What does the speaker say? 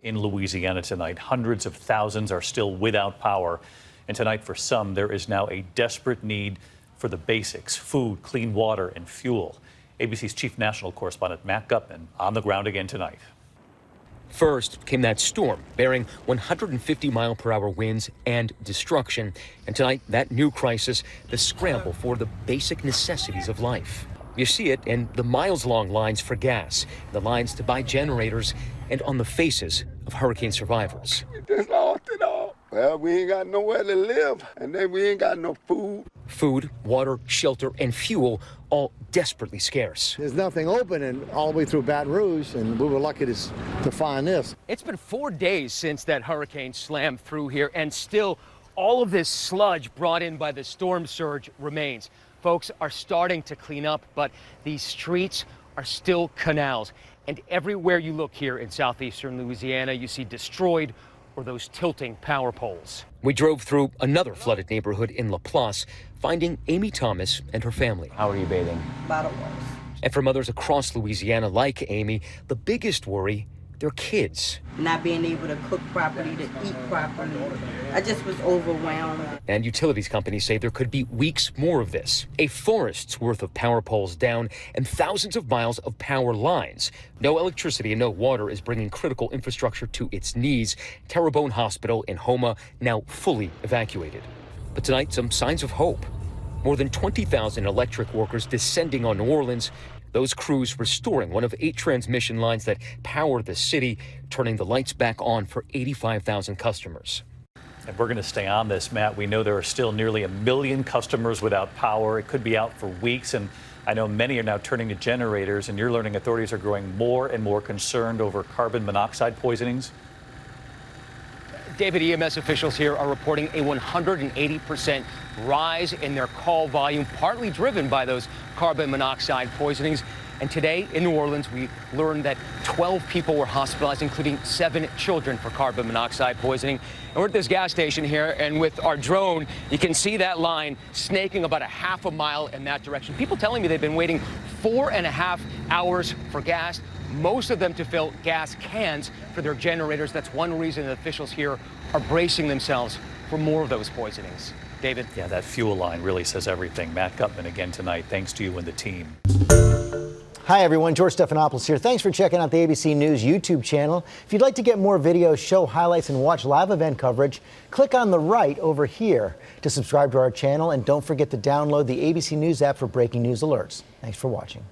In Louisiana tonight, hundreds of thousands are still without power. And tonight, for some, there is now a desperate need for the basics: food, clean water, and fuel. ABC's chief national correspondent Matt Gutman on the ground again tonight. First came that storm bearing 150-mile-per-hour winds and destruction. And tonight, that new crisis, the scramble for the basic necessities of life. You see it in the miles-long lines for gas, the lines to buy generators, and on the faces of hurricane survivors. We just lost it all. Well, we ain't got nowhere to live, and then we ain't got no food. Food, water, shelter, and fuel, all desperately scarce. There's nothing open and all the way through Baton Rouge, and we were lucky to find this. It's been 4 days since that hurricane slammed through here, and still all of this sludge brought in by the storm surge remains. Folks are starting to clean up, but these streets are still canals. And everywhere you look here in southeastern Louisiana, you see destroyed or those tilting power poles. We drove through another flooded neighborhood in Laplace, finding Amy Thomas and her family. How are you bathing? Bottle water. And for mothers across Louisiana like Amy, the biggest worry, their kids. Not being able to cook properly, to eat properly. I just was overwhelmed. And utilities companies say there could be weeks more of this. A forest's worth of power poles down and thousands of miles of power lines. No electricity and no water is bringing critical infrastructure to its knees. Terrebonne Hospital in Houma now fully evacuated. But tonight, some signs of hope. More than 20,000 electric workers descending on New Orleans. Those crews restoring one of 8 transmission lines that power the city, turning the lights back on for 85,000 customers. And we're going to stay on this, Matt. We know there are still nearly 1 million customers without power. It could be out for weeks, and I know many are now turning to generators, and you're learning authorities are growing more and more concerned over carbon monoxide poisonings. David, EMS officials here are reporting a 180% rise in their call volume, partly driven by those carbon monoxide poisonings. And today in New Orleans, we learned that 12 people were hospitalized, including 7 children, for carbon monoxide poisoning. And we're at this gas station here, and with our drone, you can see that line snaking about a half a mile in that direction. People telling me they've been waiting 4.5 hours for gas, most of them to fill gas cans for their generators. That's one reason that officials here are bracing themselves for more of those poisonings. David? Yeah, that fuel line really says everything. Matt Gutman again tonight. Thanks to you and the team. Hi, everyone. George Stephanopoulos here. Thanks for checking out the ABC News YouTube channel. If you'd like to get more videos, show highlights, and watch live event coverage, click on the right over here to subscribe to our channel. And don't forget to download the ABC News app for breaking news alerts. Thanks for watching.